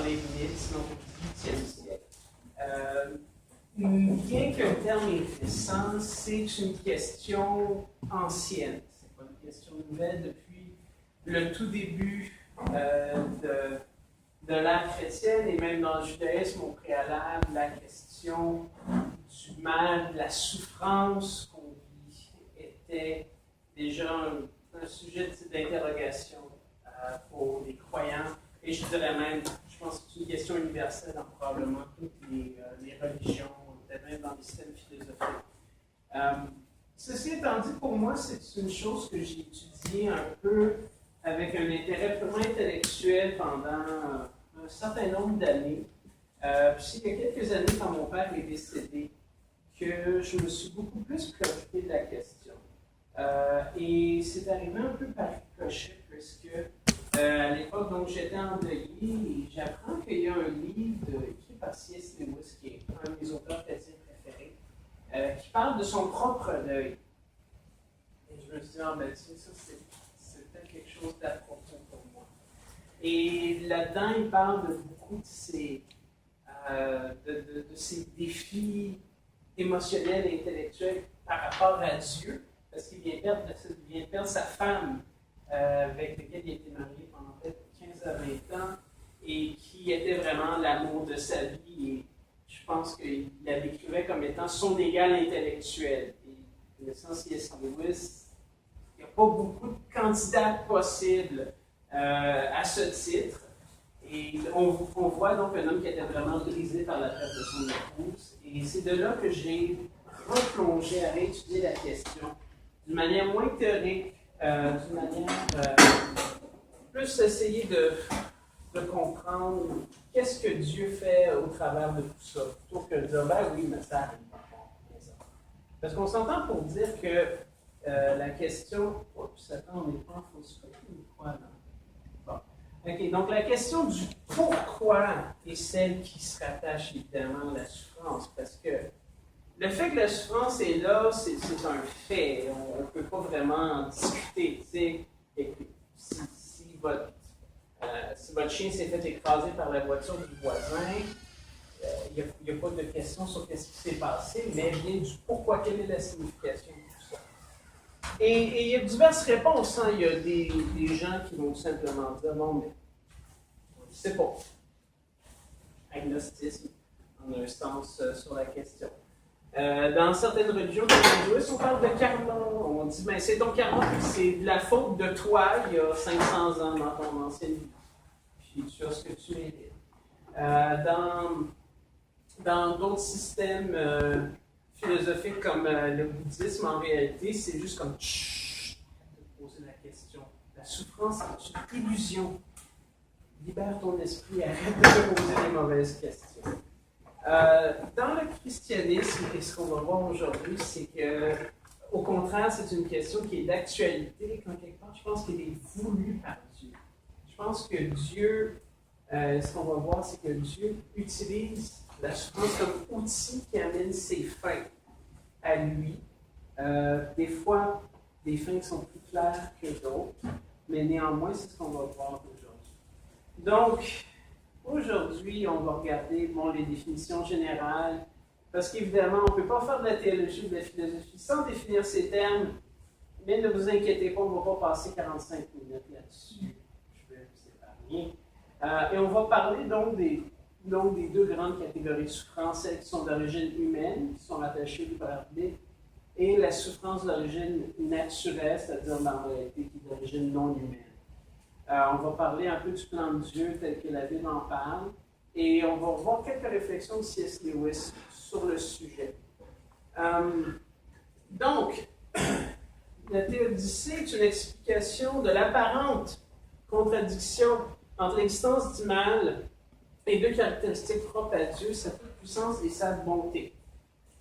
les 1000, sinon au 18e siècle. Bien que le terme est récent, c'est une question ancienne. C'est pas une question nouvelle depuis le tout début de l'ère chrétienne et même dans le judaïsme au préalable, la question du mal, de la souffrance qu'on vit était déjà un sujet d'interrogation pour les croyants. Et je dirais même, je pense que c'est une question universelle dans probablement toutes les religions, peut-être même dans les systèmes philosophiques. Ceci étant dit, pour moi, c'est une chose que j'ai étudiée un peu avec un intérêt purement intellectuel pendant un certain nombre d'années. Puis il y a quelques années, quand mon père est décédé, que je me suis beaucoup plus préoccupé de la question. Et c'est arrivé un peu par ricochet, puisque à l'époque, donc, j'étais endeuillé et j'apprends qu'il y a un livre écrit par C.S. Lewis, qui est un de mes auteurs chrétiens préférés, qui parle de son propre deuil. Et je me suis dit, ah ben tiens, ça c'est peut-être quelque chose d'approprié pour moi. Et là-dedans, il parle de beaucoup de ces défis émotionnels et intellectuels par rapport à Dieu, parce qu'il vient perdre sa femme, avec laquelle il était marié pendant peut-être 15 à 20 ans, et qui était vraiment l'amour de sa vie. Et je pense qu'il la décrivait comme étant son égal intellectuel. Et connaissant C.S. Lewis, il n'y a pas beaucoup de candidats possibles à ce titre. Et on voit donc un homme qui était vraiment brisé par la perte de son épouse. Et c'est de là que j'ai replongé à réétudier la question d'une manière moins théorique, d'une manière plus essayer de comprendre qu'est-ce que Dieu fait au travers de tout ça, plutôt que de dire, ben oui, mais ça arrive. Parce qu'on s'entend pour dire que la question... Oups, attends, on n'est pas en fausse copie, quoi, là? Bon. OK, donc la question du pourquoi est celle qui se rattache évidemment à la souffrance, parce que le fait que la souffrance est là, c'est un fait. On ne peut pas vraiment en discuter. Si votre chien s'est fait écraser par la voiture du voisin, il n'y a pas de question sur ce qui s'est passé, mais bien du pourquoi, quelle est la signification de tout ça. Et il y a diverses réponses. Hein. Il y a des gens qui vont simplement dire, bon, mais on ne sait pas. Agnosticisme, en un sens sur la question. Dans certaines religions, comme les hindouistes, on parle de karma. On dit, ben, c'est ton karma, c'est de la faute de toi il y a 500 ans dans ton ancienne vie. Puis tu as ce que tu mérites. Dans d'autres systèmes philosophiques comme le bouddhisme, en réalité, c'est juste comme de poser la question. La souffrance est une illusion. Libère ton esprit, arrête de te poser des mauvaises questions. Dans le christianisme, et ce qu'on va voir aujourd'hui, c'est que, au contraire, c'est une question qui est d'actualité, quand quelque part, je pense qu'elle est voulue par Dieu. Je pense que Dieu, ce qu'on va voir, c'est que Dieu utilise la souffrance comme outil qui amène ses fins à lui. Des fois, des fins qui sont plus claires que d'autres, mais néanmoins, c'est ce qu'on va voir aujourd'hui. Donc, aujourd'hui, on va regarder les définitions générales, parce qu'évidemment, on ne peut pas faire de la théologie ou de la philosophie sans définir ces termes, mais ne vous inquiétez pas, on ne va pas passer 45 minutes là-dessus. Je vais vous épargner. Et on va parler donc des deux grandes catégories de souffrance, celles qui sont d'origine humaine, qui sont rattachées au arbitre, et la souffrance d'origine naturelle, c'est-à-dire dans la réalité qui est d'origine non humaine. On va parler un peu du plan de Dieu tel que la Bible en parle, et on va voir quelques réflexions de C.S. Lewis sur le sujet. Donc, la théodicée est une explication de l'apparente contradiction entre l'existence du mal et deux caractéristiques propres à Dieu, sa toute-puissance et sa bonté.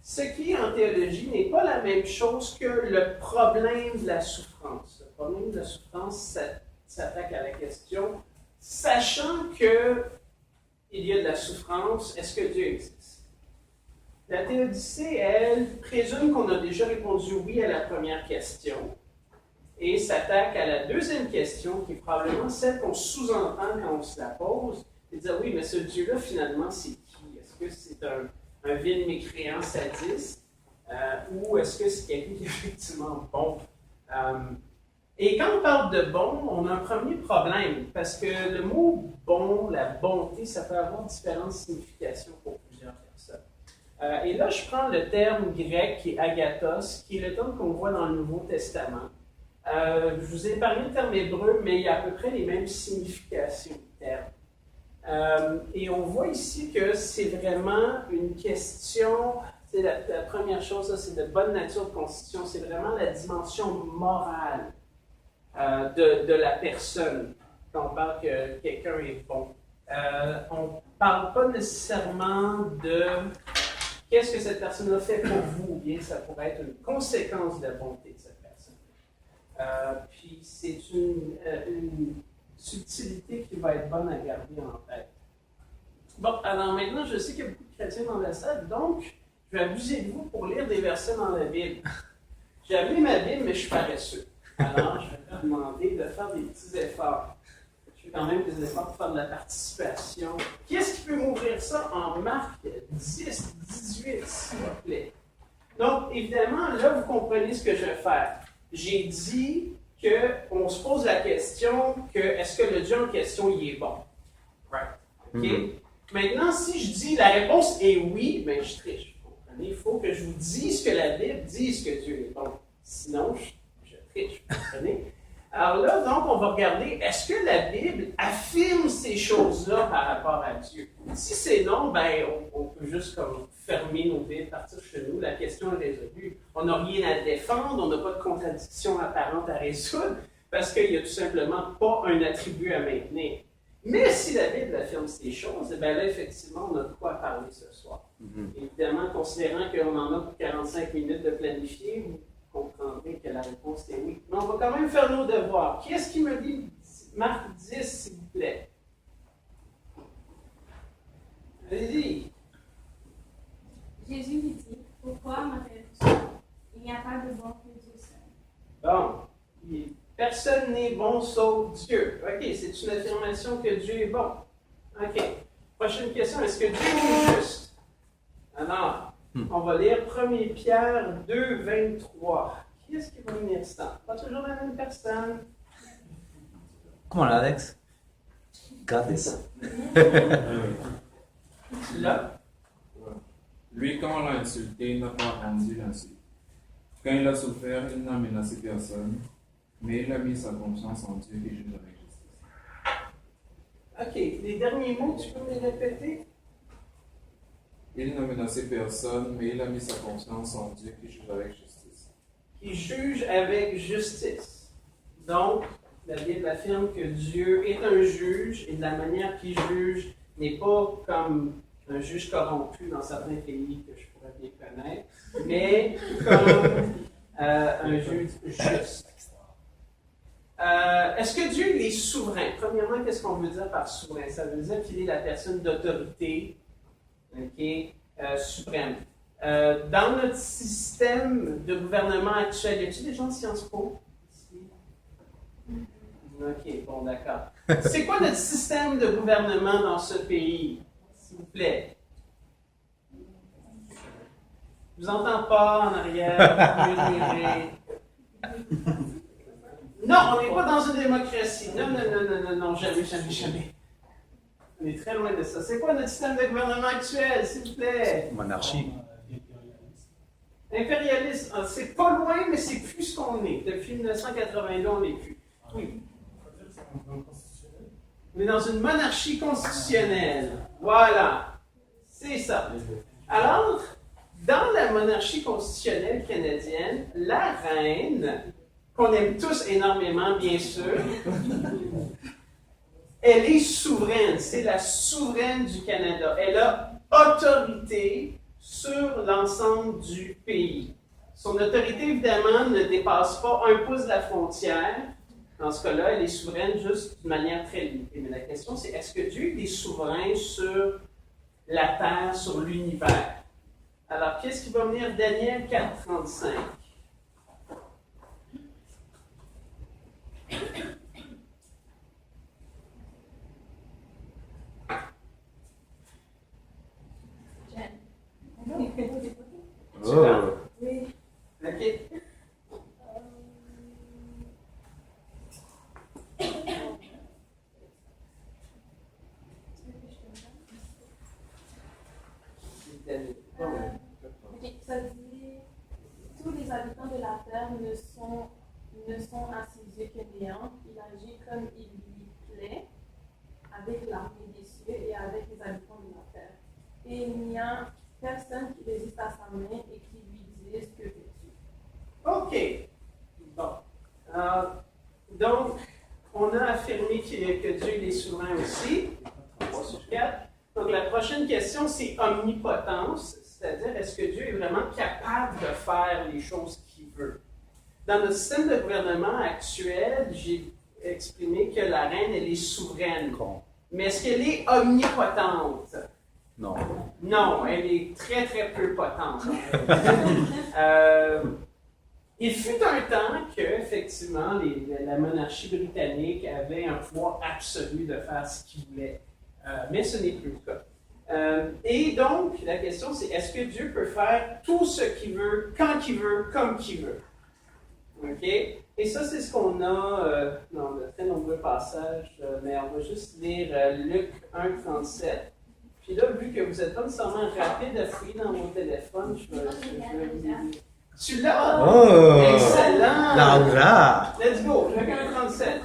Ce qui, en théologie, n'est pas la même chose que le problème de la souffrance. Le problème de la souffrance s'attaque à la question, sachant qu'il y a de la souffrance, est-ce que Dieu existe? La théodicée, elle, présume qu'on a déjà répondu oui à la première question et s'attaque à la deuxième question, qui est probablement celle qu'on sous-entend quand on se la pose, et dire oui, mais ce Dieu-là, finalement, c'est qui? Est-ce que c'est un vil mécréant sadiste ou est-ce que c'est quelqu'un qui est effectivement bon? Et quand on parle de bon, on a un premier problème parce que le mot bon, la bonté, ça peut avoir différentes significations pour plusieurs personnes. Et là, je prends le terme grec qui est agathos, qui est le terme qu'on voit dans le Nouveau Testament. Je vous ai parlé le terme hébreu, mais il y a à peu près les mêmes significations du terme. Et on voit ici que c'est vraiment une question, la première chose, là, c'est de bonne nature de constitution, c'est vraiment la dimension morale de la personne quand on parle que quelqu'un est bon. On ne parle pas nécessairement de qu'est-ce que cette personne-là fait pour vous, ou bien ça pourrait être une conséquence de la bonté de cette personne. Puis c'est une subtilité qui va être bonne à garder en tête. Bon, alors maintenant, je sais qu'il y a beaucoup de chrétiens dans la salle, donc je vais abuser de vous pour lire des versets dans la Bible. J'ai appelé ma Bible, mais je suis paresseux. Alors, je vais leur demander de faire des petits efforts. Je fais quand même des efforts pour faire de la participation. Qui est-ce qui peut m'ouvrir ça en Marc 10, 18, s'il vous plaît? Donc, évidemment, là, vous comprenez ce que je vais faire. J'ai dit qu'on se pose la question que est-ce que le Dieu en question, il est bon? Right. OK? Maintenant, si je dis la réponse est oui, bien, je triche. Vous comprenez? Il faut que je vous dise que la Bible dise que Dieu est bon. Sinon, je triche. Vous comprenez? Alors là, donc, on va regarder, est-ce que la Bible affirme ces choses-là par rapport à Dieu? Si c'est non, ben, on peut juste comme fermer nos Bibles, partir chez nous, la question est résolue. On n'a rien à défendre, on n'a pas de contradiction apparente à résoudre, parce qu'il n'y a tout simplement pas un attribut à maintenir. Mais si la Bible affirme ces choses, eh bien là, effectivement, on a de quoi parler ce soir. Évidemment, considérant qu'on en a pour 45 minutes de planifier, vous comprendrez que la réponse est oui. Mais on va quand même faire nos devoirs. Qui est-ce qui me dit Marc 10, s'il vous plaît? Allez-y. Jésus lui dit, pourquoi m'appelles-tu? Il n'y a pas de bon que Dieu seul. Bon. Personne n'est bon sauf Dieu. OK, c'est une affirmation que Dieu est bon. OK. Prochaine question, est-ce que Dieu est juste? Alors, on va lire 1 Pierre 2, 23. Qui est-ce qui va venir ça? Pas toujours la même personne. Comment là, Alex? Gardez ça. Là. Lui, quand on l'a insulté, il n'a pas rendu l'insulte. Quand il a souffert, il n'a menacé personne, mais il a mis sa confiance en Dieu qui juge avec justice. OK. Les derniers mots, tu peux me les répéter? Il n'a menacé personne, mais il a mis sa confiance en Dieu qui juge avec justice. Qui juge avec justice. Donc, la Bible affirme que Dieu est un juge et de la manière qu'il juge n'est pas comme un juge corrompu dans certains pays que je pourrais bien connaître, mais comme un juge juste. Est-ce que Dieu est souverain? Premièrement, qu'est-ce qu'on veut dire par souverain? Ça veut dire qu'il est la personne d'autorité suprême. Dans notre système de gouvernement actuel, y a-t-il des gens de Sciences Po ici? OK, bon, d'accord. C'est quoi notre système de gouvernement dans ce pays, s'il vous plaît? Je vous entends pas en arrière. Non, on n'est pas dans une démocratie. Non, jamais. On est très loin de ça. C'est quoi notre système de gouvernement actuel, s'il vous plaît? Monarchie. Impérialiste. C'est pas loin, mais c'est plus ce qu'on est. Depuis 1982, on n'est plus. Oui. On est dans une monarchie constitutionnelle. Voilà. C'est ça. Alors, dans la monarchie constitutionnelle canadienne, la reine, qu'on aime tous énormément, bien sûr, elle est souveraine. C'est la souveraine du Canada. Elle a autorité sur l'ensemble du pays. Son autorité, évidemment, ne dépasse pas un pouce de la frontière. Dans ce cas-là, elle est souveraine juste d'une manière très limitée. Mais la question, c'est est-ce que Dieu est souverain sur la terre, sur l'univers? Alors, qu'est-ce qui va venir? Daniel 4, 35. et des cieux et avec les habitants de la terre. Et il n'y a personne qui résiste à sa main et qui lui dise que fais-tu. OK. Bon. Donc, on a affirmé que Dieu il est souverain aussi. 3 sur 4. Donc, la prochaine question, c'est omnipotence, c'est-à-dire est-ce que Dieu est vraiment capable de faire les choses qu'il veut? Dans notre système de gouvernement actuel, j'ai exprimé que la reine, elle est souveraine. Mais est-ce qu'elle est omnipotente? Non. Non, elle est très, très peu potente. Il fut un temps que, effectivement, la monarchie britannique avait un pouvoir absolu de faire ce qu'il voulait. Mais ce n'est plus le cas. Et donc, la question, c'est est-ce que Dieu peut faire tout ce qu'il veut, quand il veut, comme qu'il veut? OK? Et ça, c'est ce qu'on a dans de très nombreux passages, mais on va juste lire Luc 1,37. Puis là, vu que vous n'êtes pas nécessairement rapide à fouiller dans mon téléphone, je vais vous... Tu l'as? Oh! Excellent! Laura! Let's go, Luc 1,37.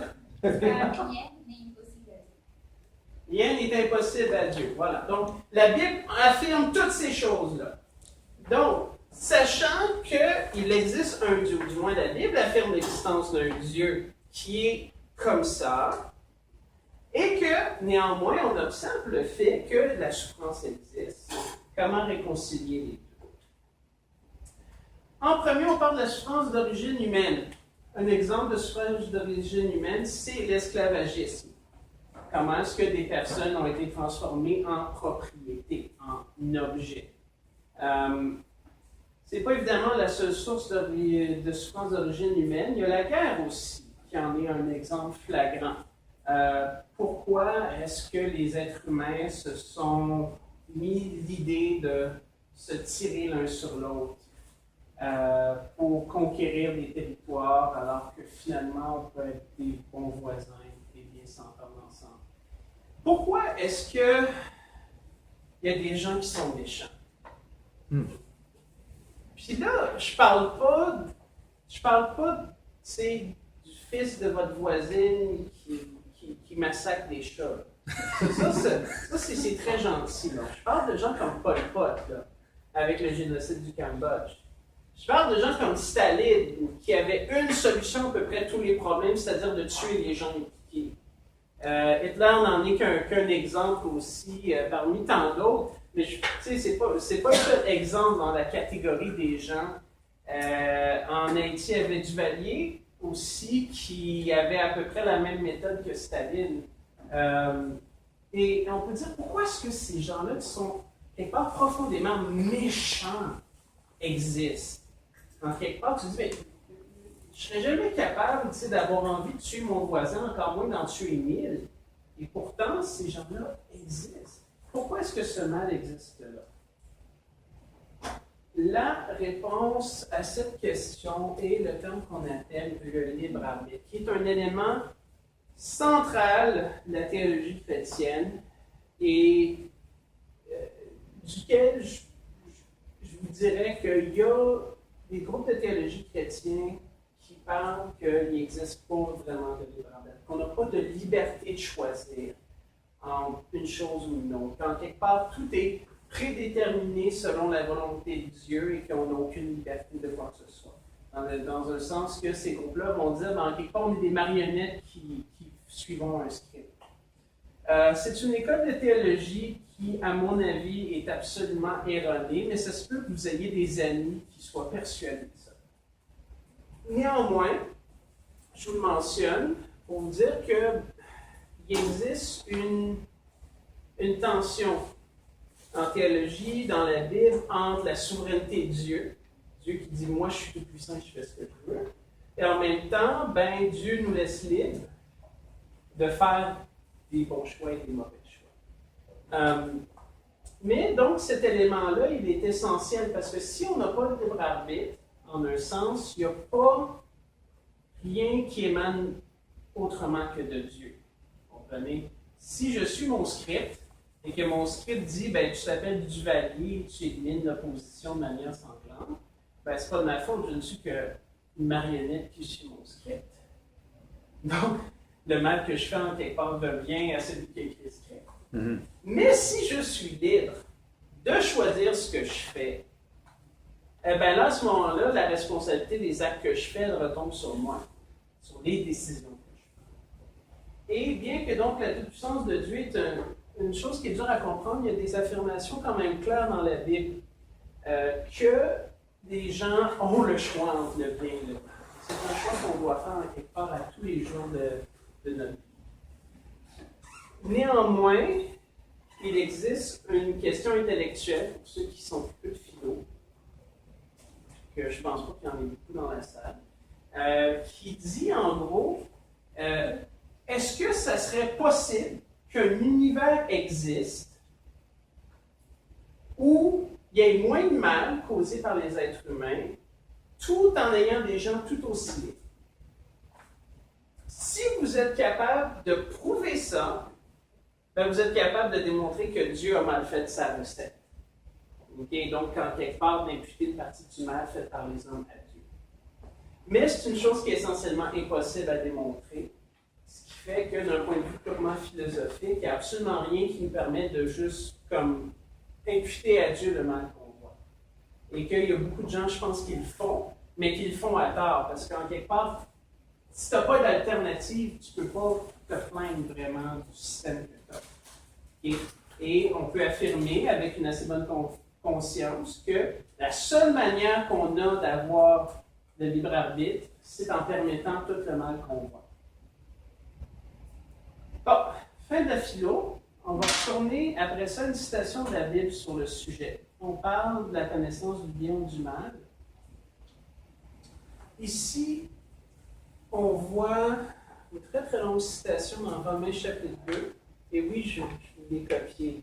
Rien n'est impossible à Dieu. Voilà. Donc, la Bible affirme toutes ces choses-là. Donc, sachant qu'il existe un Dieu, du moins la Bible affirme l'existence d'un Dieu qui est comme ça, et que, néanmoins, on observe le fait que la souffrance existe. Comment réconcilier les deux? En premier, on parle de la souffrance d'origine humaine. Un exemple de souffrance d'origine humaine, c'est l'esclavagisme. Comment est-ce que des personnes ont été transformées en propriété, en objet? C'est pas évidemment la seule source de souffrance d'origine humaine. Il y a la guerre aussi, qui en est un exemple flagrant. Pourquoi est-ce que les êtres humains se sont mis l'idée de se tirer l'un sur l'autre pour conquérir des territoires, alors que finalement on peut être des bons voisins et bien s'entendre ensemble? Pourquoi est-ce qu'il y a des gens qui sont méchants? Puis là, je parle pas du fils de votre voisine qui massacre des chats. Ça c'est très gentil. Là. Je parle de gens comme Pol Pot, là, avec le génocide du Cambodge. Je parle de gens comme Staline, qui avait une solution à peu près à tous les problèmes, c'est-à-dire de tuer les gens impliqués. Hitler n'en est qu'un exemple aussi, parmi tant d'autres. Mais c'est pas le seul exemple dans la catégorie des gens. En Haïti, il y avait Duvalier aussi, qui avait à peu près la même méthode que Staline. Et on peut dire, pourquoi est-ce que ces gens-là, qui sont quelque part profondément méchants, existent? En quelque part, tu dis, mais je serais jamais capable d'avoir envie de tuer mon voisin, encore moins d'en tuer 1000. Et pourtant, ces gens-là existent. Pourquoi est-ce que ce mal existe là? La réponse à cette question est le terme qu'on appelle le libre arbitre, qui est un élément central de la théologie chrétienne et duquel je vous dirais qu'il y a des groupes de théologie chrétiens qui parlent qu'il n'existe pas vraiment de libre arbitre, qu'on n'a pas de liberté de choisir entre une chose ou une autre. Quand quelque part, tout est prédéterminé selon la volonté de Dieu et qu'on n'a aucune liberté de quoi que ce soit. Dans un sens que ces groupes-là vont dire, en quelque part, on est des marionnettes qui suivons un script. C'est une école de théologie qui, à mon avis, est absolument erronée, mais ça se peut que vous ayez des amis qui soient persuadés de ça. Néanmoins, je vous le mentionne pour vous dire qu'il existe une tension en théologie, dans la Bible, entre la souveraineté de Dieu qui dit « moi je suis tout puissant, je fais ce que je veux », et en même temps, Dieu nous laisse libres de faire des bons choix et des mauvais choix. Mais donc cet élément-là, il est essentiel parce que si on n'a pas de libre arbitre, en un sens, il n'y a pas rien qui émane autrement que de Dieu. Vous comprenez? Si je suis mon script, et que mon script dit, tu t'appelles Duvalier, tu élimines l'opposition de manière sanglante, c'est pas de ma faute, je ne suis qu'une marionnette qui suit mon script. Donc, le mal que je fais en quelque part revient à celui qui a écrit le script. Mhm. Mais si je suis libre de choisir ce que je fais, eh bien là, à ce moment-là, la responsabilité des actes que je fais, elle retombe sur moi, sur les décisions que je fais. Et bien que donc la toute-puissance de Dieu est une chose qui est dure à comprendre, il y a des affirmations quand même claires dans la Bible que les gens ont le choix entre le bien et le mal. C'est un choix qu'on doit faire quelque part à tous les jours de notre vie. Néanmoins, il existe une question intellectuelle pour ceux qui sont plus de philo, que je ne pense pas qu'il y en ait beaucoup dans la salle, qui dit en gros, est-ce que ça serait possible qu'un univers existe où il y ait moins de mal causé par les êtres humains, tout en ayant des gens tout aussi libres? Si vous êtes capable de prouver ça, ben vous êtes capable de démontrer que Dieu a mal fait sa recette. Okay? Donc, en quelque part, d'imputer une partie du mal fait par les hommes à Dieu. Mais c'est une chose qui est essentiellement impossible à démontrer, ce qui fait que d'un point de vue purement philosophique, il n'y a absolument rien qui nous permet de juste comme imputer à Dieu le mal qu'on voit. Et qu'il y a beaucoup de gens, je pense, qui le font, mais qui le font à tort, parce qu'en quelque part, si tu n'as pas d'alternative, tu ne peux pas te plaindre vraiment du système que tu as. Et on peut affirmer avec une assez bonne conscience que la seule manière qu'on a d'avoir le libre arbitre, c'est en permettant tout le mal qu'on voit. Bon, fin de la philo. On va retourner après ça une citation de la Bible sur le sujet. On parle de la connaissance du bien ou du mal. Ici, on voit une très très longue citation dans Romains chapitre 2. Et oui, je l'ai copié.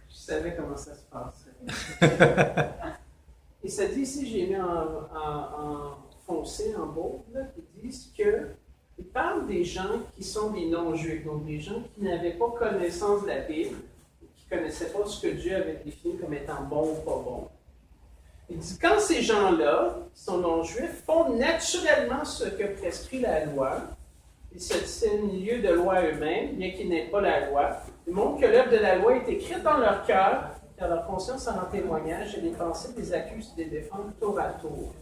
Je savais comment ça se passerait. Et ça dit ici, j'ai mis en foncé, en beau, là, qui disent que il parle des gens qui sont des non-juifs, donc des gens qui n'avaient pas connaissance de la Bible, qui ne connaissaient pas ce que Dieu avait défini comme étant bon ou pas bon. Il dit, quand ces gens-là, qui sont non-juifs, font naturellement ce que prescrit la loi, ils se tiennent lieu de loi eux-mêmes, bien qu'ils n'aient pas la loi, ils montrent que l'œuvre de la loi est écrite dans leur cœur, car leur conscience en témoignage, et les pensées les accusent et les défendent tour à tour.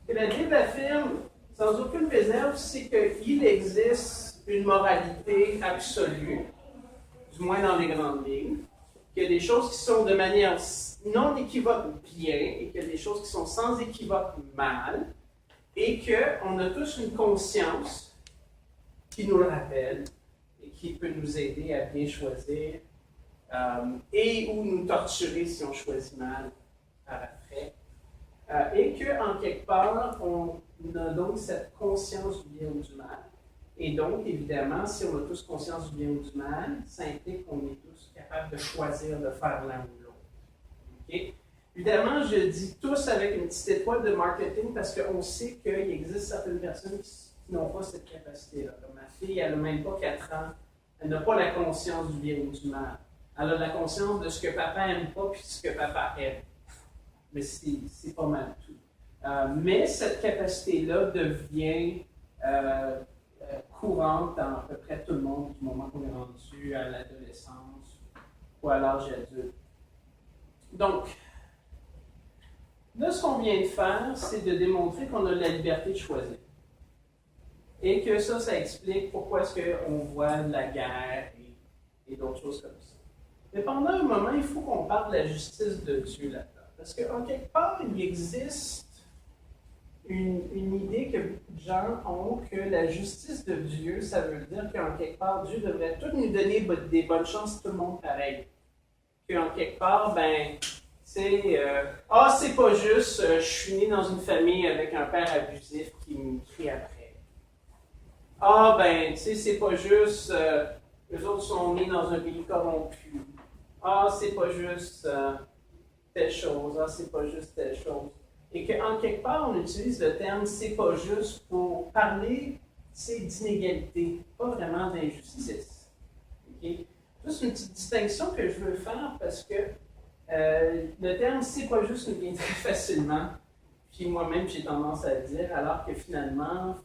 Et la Bible affirme, sans aucune réserve, c'est qu'il existe une moralité absolue, du moins dans les grandes lignes, qu'il y a des choses qui sont de manière non équivoque bien, et qu'il y a des choses qui sont sans équivoque mal, et qu'on a tous une conscience qui nous le rappelle et qui peut nous aider à bien choisir et ou nous torturer si on choisit mal par après. Et qu'en quelque part, on a donc cette conscience du bien ou du mal. Et donc, évidemment, si on a tous conscience du bien ou du mal, ça implique qu'on est tous capables de choisir de faire l'un ou l'autre. Okay? Évidemment, je dis tous avec une petite étoile de marketing parce qu'on sait qu'il existe certaines personnes qui n'ont pas cette capacité-là. Comme ma fille, elle n'a même pas 4 ans, elle n'a pas la conscience du bien ou du mal. Elle a la conscience de ce que papa n'aime pas puis ce que papa aime. Mais c'est pas mal tout. Mais cette capacité-là devient courante dans à peu près tout le monde du moment qu'on est rendu à l'adolescence ou à l'âge adulte. Donc, là, ce qu'on vient de faire, c'est de démontrer qu'on a la liberté de choisir. Et que ça explique pourquoi est-ce qu'on voit la guerre et d'autres choses comme ça. Mais pendant un moment, il faut qu'on parle de la justice de Dieu là-dedans. Parce qu'en quelque part, il existe une idée que beaucoup de gens ont que la justice de Dieu, ça veut dire qu'en quelque part, Dieu devrait tout nous donner des bonnes chances, tout le monde pareil. Qu'en quelque part, c'est pas juste, je suis né dans une famille avec un père abusif qui me crie après. C'est pas juste, eux autres sont nés dans un pays corrompu. C'est pas juste telle chose. C'est pas juste telle chose. Et qu'en quelque part, on utilise le terme c'est pas juste pour parler d'inégalité, pas vraiment d'injustice. Okay? Juste une petite distinction que je veux faire parce que le terme c'est pas juste nous vient très facilement, puis moi-même j'ai tendance à le dire, alors que finalement,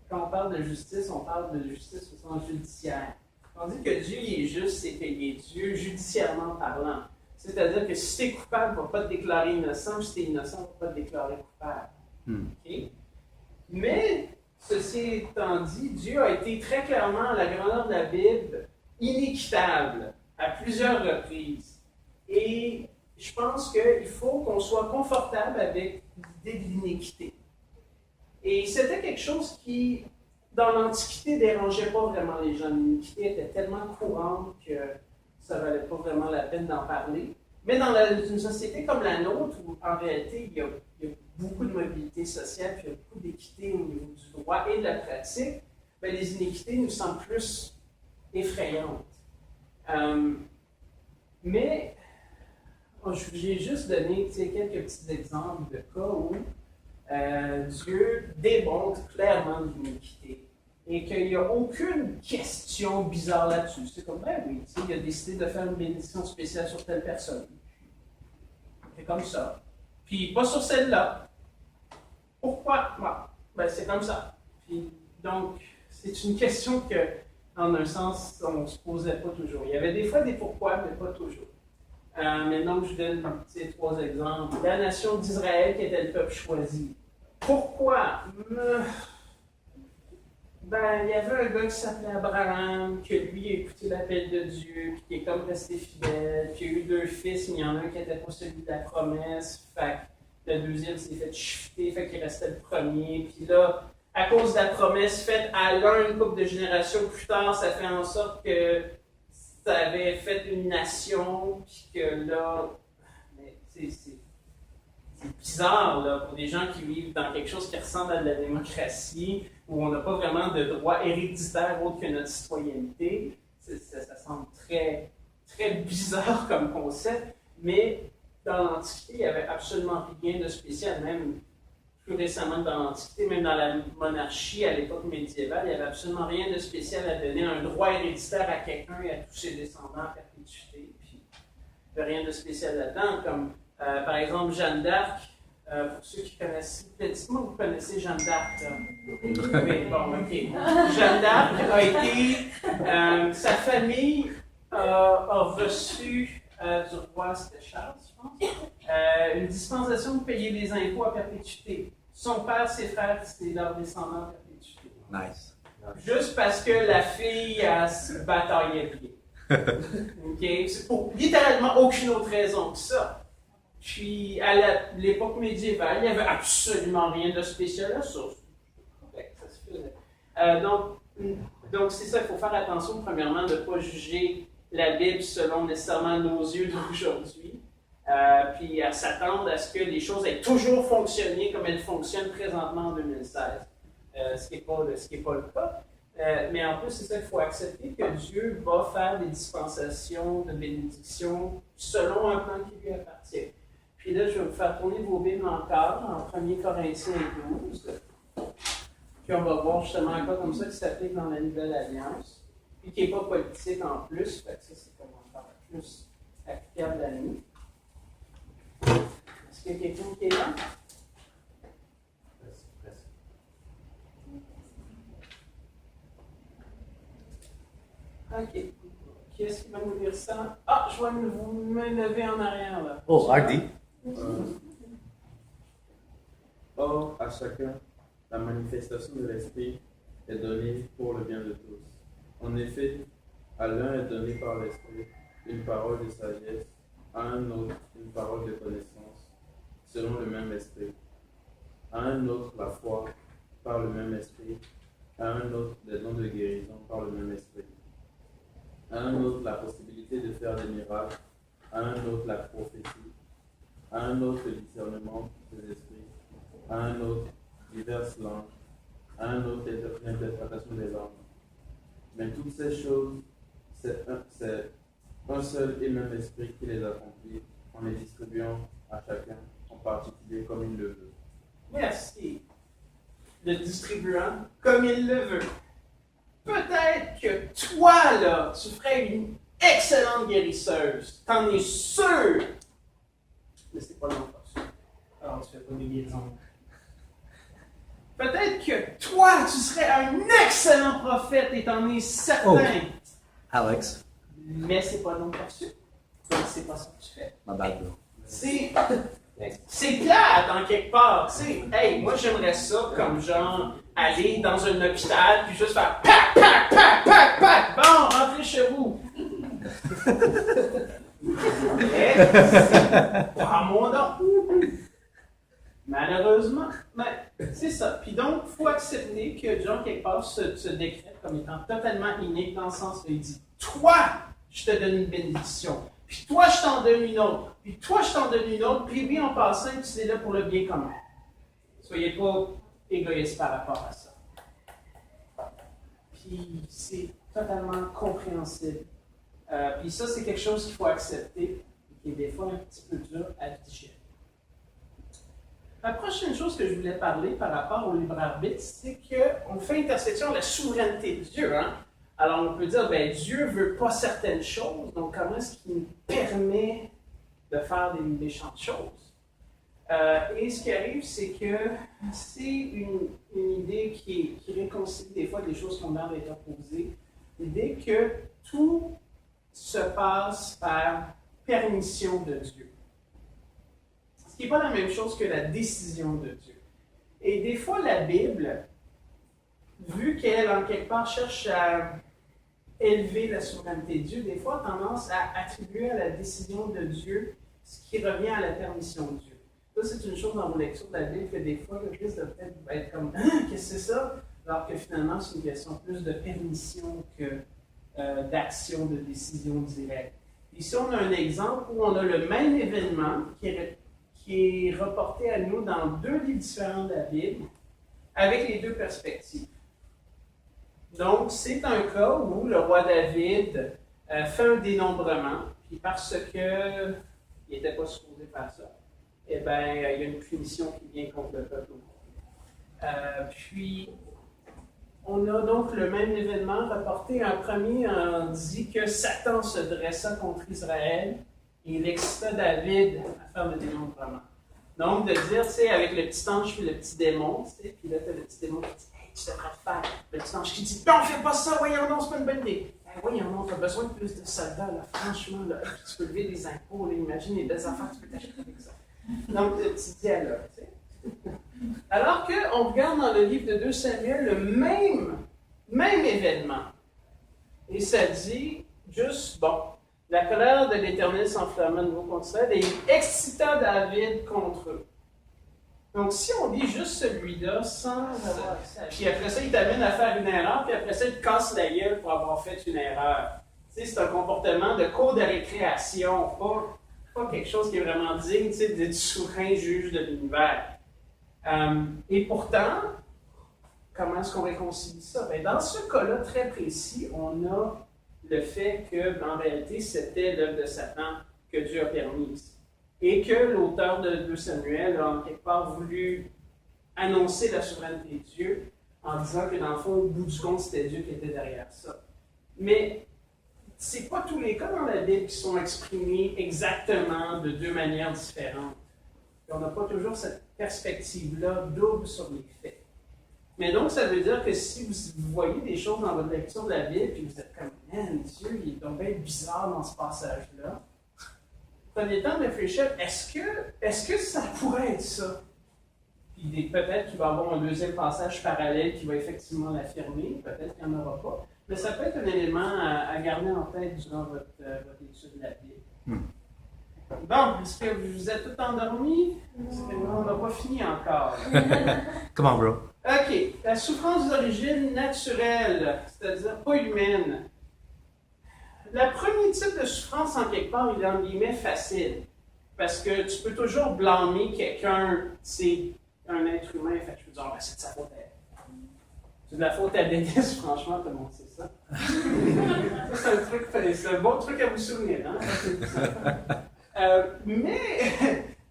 quand on parle de justice, on parle de justice au sens judiciaire. On dit que Dieu il est juste, c'est qu'il est Dieu judiciairement parlant. C'est-à-dire que si tu es coupable, il ne va pas te déclarer innocent, si tu es innocent, il ne va pas te déclarer coupable. Okay? Mais, ceci étant dit, Dieu a été très clairement, à la grandeur de la Bible, inéquitable à plusieurs reprises. Et je pense qu'il faut qu'on soit confortable avec l'idée de l'inéquité. Et c'était quelque chose qui, dans l'Antiquité, ne dérangeait pas vraiment les gens. L'iniquité était tellement courante que ça ne valait pas vraiment la peine d'en parler. Mais dans une société comme la nôtre, où en réalité, il y a beaucoup de mobilité sociale, puis il y a beaucoup d'équité au niveau du droit et de la pratique, bien, les inéquités nous semblent plus effrayantes. Mais j'ai juste donné quelques petits exemples de cas où Dieu démontre clairement de l'iniquité et qu'il n'y a aucune question bizarre là-dessus. C'est comme, ben oui, il a décidé de faire une bénédiction spéciale sur telle personne. C'est comme ça. Puis pas sur celle-là. Pourquoi? Bon, ben c'est comme ça. Puis, donc, c'est une question que, en un sens, on ne se posait pas toujours. Il y avait des fois des pourquoi, mais pas toujours. Maintenant, je donne trois exemples. La nation d'Israël qui était le peuple choisi. Pourquoi? Ben, il y avait un gars qui s'appelait Abraham, que lui a écouté l'appel de Dieu, puis qui est comme resté fidèle, puis il a eu 2 fils, mais il y en a un qui n'était pas celui de la promesse, fait que le deuxième s'est fait shifter, fait qu'il restait le premier, puis là, à cause de la promesse faite à l'un une couple de générations plus tard, ça fait en sorte que ça avait fait une nation, puis que là, c'est bizarre là, pour des gens qui vivent dans quelque chose qui ressemble à de la démocratie, où on n'a pas vraiment de droit héréditaire autre que notre citoyenneté. Ça semble très, très bizarre comme concept, mais dans l'Antiquité, il n'y avait absolument rien de spécial, même plus récemment dans l'Antiquité, même dans la monarchie à l'époque médiévale, il n'y avait absolument rien de spécial à donner un droit héréditaire à quelqu'un et à tous ses descendants à perpétuité. Puis, il n'y avait rien de spécial là-dedans, comme par exemple Jeanne d'Arc. Pour ceux qui connaissent, dites-moi que vous connaissez Jeanne d'Arc. Oui, bon, ok. Jeanne d'Arc a été, sa famille a reçu du roi, c'était Charles, je pense, une dispensation de payer les impôts à perpétuité. Son père, ses frères, c'était leurs descendants à perpétuité. Nice. Juste parce que la fille, elle se bataillait bien. Okay? C'est pour littéralement aucune autre raison que ça. Puis, à l'époque médiévale, il n'y avait absolument rien de spécial à ça. Ça se faisait. Donc, c'est ça, il faut faire attention, premièrement, de ne pas juger la Bible selon nécessairement nos yeux d'aujourd'hui. Puis, à s'attendre à ce que les choses aient toujours fonctionné comme elles fonctionnent présentement en 2016. Ce qui n'est pas le cas. Mais en plus, c'est ça qu'il faut accepter, que Dieu va faire des dispensations de bénédiction selon un plan qui lui appartient. Puis là, je vais vous faire tourner vos Bibles encore en 1 Corinthiens 12. Puis on va voir justement un cas comme ça qui s'applique dans la Nouvelle Alliance, puis qui n'est pas politique en plus, fait que ça c'est comme encore plus applicable à nous. Est-ce qu'il y a quelqu'un qui est là? Ok. Qui est-ce qui va nous lire ça? Ah, je vais me lever en arrière là. Oh, Hardy. Or, à chacun, la manifestation de l'Esprit est donnée pour le bien de tous. En effet, à l'un est donné par l'Esprit une parole de sagesse, à un autre une parole de connaissance, selon le même Esprit, à un autre la foi par le même Esprit, à un autre des dons de guérison par le même Esprit, à un autre la possibilité de faire des miracles, à un autre la prophétie, à un autre le discernement des esprits, à un autre diverses langues, à un autre l'interprétation des langues. Mais toutes ces choses, c'est un seul et même esprit qui les accomplit, en les distribuant à chacun en particulier comme il le veut. Merci. Le distribuant comme il le veut. Peut-être que toi, là, tu ferais une excellente guérisseuse. T'en es sûr. Mais c'est pas longtemps. Alors, tu fais pas des guérisons. Peut-être que toi, tu serais un excellent prophète et t'en es certain. Oh. Alex, mais c'est pas non perçu. Donc, c'est pas ça que tu fais. my bad, bro. C'est plate, en quelque part. Tu sais, hey, moi, j'aimerais ça comme genre aller dans un hôpital puis juste faire pac, pac, pac, pac, pac. Bon, rentrez chez vous. Mais, pas mon nom. Malheureusement, mais c'est ça. Puis donc, il faut accepter que John, quelque part, se décrète comme étant totalement unique dans le sens où il dit toi, je te donne une bénédiction. Puis toi, je t'en donne une autre. Puis toi, je t'en donne une autre. Puis oui, en passant, puis c'est là pour le bien commun. Soyez pas égoïstes par rapport à ça. Puis c'est totalement compréhensible. Puis ça, c'est quelque chose qu'il faut accepter et qui est des fois un petit peu dur à digérer. La prochaine chose que je voulais parler par rapport au libre arbitre, c'est qu'on fait intersection de la souveraineté de Dieu. Hein? Alors on peut dire, ben Dieu ne veut pas certaines choses, donc comment est-ce qu'il nous permet de faire des méchantes choses? Et ce qui arrive, c'est que c'est une idée qui réconcilie des fois des choses qu'on a été opposées. L'idée que tout se passe par permission de Dieu. Ce qui n'est pas la même chose que la décision de Dieu. Et des fois, la Bible, vu qu'elle, en quelque part, cherche à élever la souveraineté de Dieu, des fois a tendance à attribuer à la décision de Dieu ce qui revient à la permission de Dieu. Ça, c'est une chose dans vos lectures de la Bible que des fois, le risque de peut-être être comme « qu'est-ce que c'est ça? » alors que finalement, c'est une question plus de permission que d'action, de décision directe. Ici, on a un exemple où on a le même événement qui est reporté à nous dans deux livres différents de la Bible, avec les deux perspectives. Donc, c'est un cas où le roi David fait un dénombrement, puis parce qu'il n'était pas supposé faire ça, eh bien, il y a une punition qui vient contre le peuple. Puis, on a donc le même événement reporté. Un premier dit que Satan se dressa contre Israël et il excita David à faire le dénombrement. Donc, de dire, tu sais, avec le petit ange puis le petit démon, tu sais, puis là, tu as le petit démon qui dit, hey, tu devrais le faire. Le petit ange qui dit, non, fais pas ça, voyons, non, c'est pas une bonne idée. Ben, voyons, non, tu as besoin de plus de soldats, là, franchement, là, tu peux lever des impôts, là, imagine les belles affaires que tu peux t'acheter avec ça. Donc, le petit dialogue, tu sais. Alors qu'on regarde dans le livre de 2 Samuel le même événement. Et ça dit juste, bon, la colère de l'Éternel s'enflamma de nouveau contre Israël et il excita David contre eux. Donc, si on lit juste celui-là sans avoir accès à... Puis après ça, il t'amène à faire une erreur, puis après ça, il te casse la gueule pour avoir fait une erreur. Tu sais, c'est un comportement de cours de récréation, pas quelque chose qui est vraiment digne, tu sais, d'être souverain juge de l'univers. Et pourtant, comment est-ce qu'on réconcilie ça? Bien, dans ce cas-là très précis, on a le fait que, en réalité, c'était l'œuvre de Satan que Dieu a permise. Et que l'auteur de 2 Samuel a en quelque part voulu annoncer la souveraineté de Dieu en disant que, dans le fond, au bout du compte, c'était Dieu qui était derrière ça. Mais c'est pas tous les cas dans la Bible qui sont exprimés exactement de deux manières différentes. Et on n'a pas toujours cette perspective-là double sur les faits. Mais donc, ça veut dire que si vous voyez des choses dans votre lecture de la Bible, puis vous êtes comme, man, Dieu, il est donc bien bizarre dans ce passage-là, prenez le temps de réfléchir, est-ce que ça pourrait être ça? Puis peut-être qu'il va y avoir un deuxième passage parallèle qui va effectivement l'affirmer, peut-être qu'il n'y en aura pas. Mais ça peut être un élément à garder en tête durant votre étude de la Bible. Bon, est-ce que vous êtes tout endormis? On n'a pas fini encore. Come on, bro. OK. La souffrance d'origine naturelle, c'est-à-dire pas humaine. Le premier type de souffrance, en quelque part, il est en guillemets facile. Parce que tu peux toujours blâmer quelqu'un, c'est un être humain, fait que je peux dire, c'est de sa faute à elle. C'est de la faute à Denis, franchement, tout le monde sait ça. Ça, c'est un bon truc à vous souvenir, hein? Mais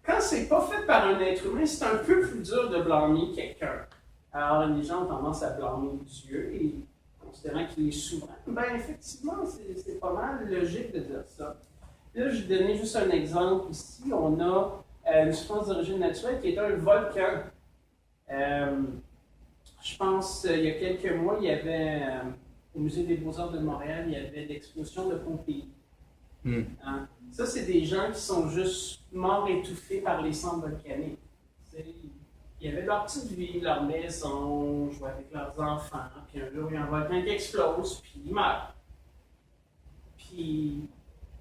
quand c'est pas fait par un être humain, c'est un peu plus dur de blâmer quelqu'un. Alors, les gens ont tendance à blâmer Dieu et considérant qu'il est souverain. Ben, effectivement, c'est pas mal logique de dire ça. Là, je vais donner juste un exemple ici. On a une souffrance d'origine naturelle qui est un volcan. Je pense, il y a quelques mois, il y avait au Musée des Beaux-Arts de Montréal, il y avait l'explosion de Pompéi. Hmm. Hein? Ça, c'est des gens qui sont juste morts étouffés par les cendres volcaniques. Ils avaient leur petite vie, leur maison, jouaient avec leurs enfants, puis un jour, il y a un volcan qui explose, puis ils meurent. Puis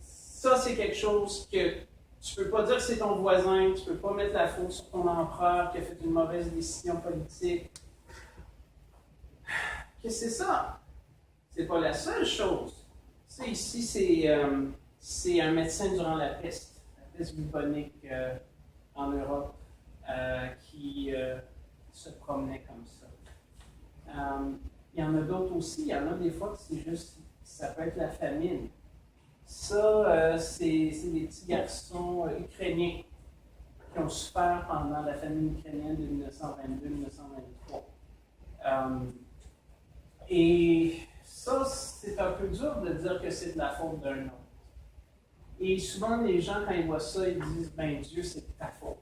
ça, c'est quelque chose que tu peux pas dire que c'est ton voisin, tu peux pas mettre la faute sur ton empereur qui a fait une mauvaise décision politique. Qu'est-ce que c'est ça? C'est pas la seule chose. Tu sais, ici, c'est un médecin durant la peste bubonique en Europe, qui se promenait comme ça. Il y en a d'autres aussi. Il y en a des fois que c'est juste, ça peut être la famine. Ça, c'est des petits garçons ukrainiens qui ont souffert pendant la famine ukrainienne de 1922-1923. Et ça, c'est un peu dur de dire que c'est de la faute d'un autre. Et souvent, les gens, quand ils voient ça, ils disent « ben Dieu, c'est de ta faute ».